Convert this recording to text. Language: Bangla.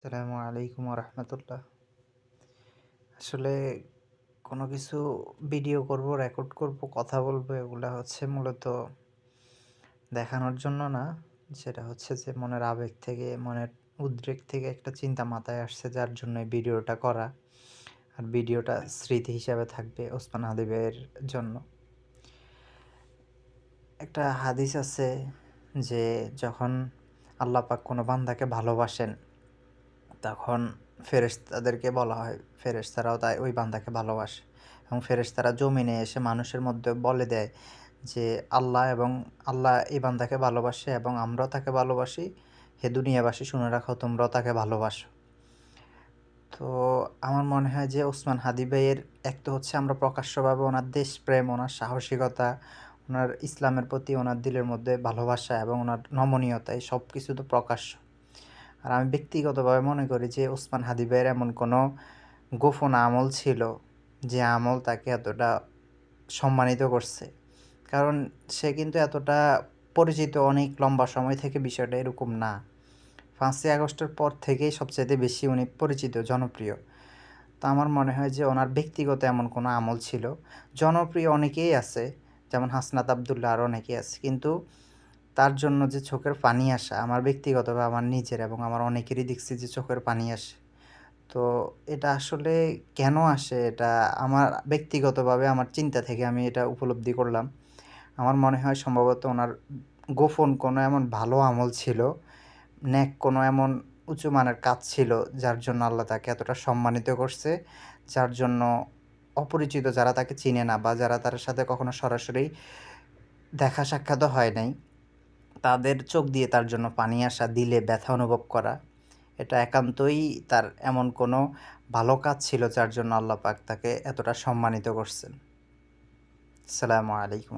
আসসালামু আলাইকুম রহমতুল্লাহ। আসলে কোনো কিছু ভিডিও করব, রেকর্ড করব, কথা বলবো, এগুলা হচ্ছে মূলত দেখানোর জন্য না। সেটা হচ্ছে যে মনের আবেগ থেকে, মনের উদ্রেক থেকে একটা চিন্তা মাথায় আসছে, যার জন্য এই ভিডিওটা করা। আর ভিডিওটা স্মৃতি হিসাবে থাকবে ওসমান হাদিবের জন্য। একটা হাদিস আছে যে যখন আল্লাহ পাক কোনো বান্দাকে ভালোবাসেন, তখন ফেরেশতাদেরকে বলা হয়, ফেরেশতারাও তাই ওই বান্দাকে ভালোবাসে এবং ফেরেশতারা জমিনে এসে মানুষের মধ্যে বলে দেয় যে আল্লাহ এই বান্দাকে ভালোবাসে এবং আমরাও তাকে ভালোবাসি। হে দুনিয়াবাসী, শুনে রাখো, তোমরাও তাকে ভালোবাসো। তো আমার মনে হয় যে ওসমান হাদি ভাইয়ের এক তো হচ্ছে আমরা প্রকাশ্যভাবে ওনার দেশপ্রেম, ওনার সাহসিকতা, ওনার ইসলামের প্রতি ওনার দিলের মধ্যে ভালোবাসা এবং ওনার নমনীয়তা, এই সব কিছু তো প্রকাশ্য। আর আমি ব্যক্তিগতভাবে মনে করি যে ওসমান হাদি ভাইয়ের এমন কোনো গোপন আমল ছিল যে আমল তাকে এতটা সম্মানিত করছে। কারণ সে কিন্তু এতটা পরিচিত অনেক লম্বা সময় থেকে, বিষয়টা এরকম না। ৫ই আগস্টের পর থেকেই সবচাইতে বেশি উনি পরিচিত, জনপ্রিয়। তো আমার মনে হয় যে ওনার ব্যক্তিগত এমন কোনো আমল ছিল। জনপ্রিয় অনেকেই আছে, যেমন হাসনাত আবদুল্লাহ, আরও অনেকেই আছে, কিন্তু তার জন্য যে চোখের পানি আসা, আমার ব্যক্তিগতভাবে আমার নিজের এবং আমার অনেকেরই দেখছি যে চোখের পানি আসে। তো এটা আসলে কেন আসে, এটা আমার ব্যক্তিগতভাবে আমার চিন্তা থেকে আমি এটা উপলব্ধি করলাম। আমার মনে হয় সম্ভবত ওনার গোপন কোনো এমন ভালো আমল ছিল, নেক কোনো এমন উঁচু মানের কাজ ছিল, যার জন্য আল্লাহ তাকে এতটা সম্মানিত করছে। যার জন্য অপরিচিত যারা তাকে চিনে না বা যারা তার সাথে কখনো সরাসরি দেখা সাক্ষাৎও হয় নাই, তাদের চোখ দিয়ে তার জন্য পানি আসা, দিলে ব্যথা অনুভব করা, এটা একান্তই তার এমন কোনো ভালো কাজ ছিল যার জন্য আল্লাহ পাক তাকে এতটা সম্মানিত করছেন। আসসালামু আলাইকুম।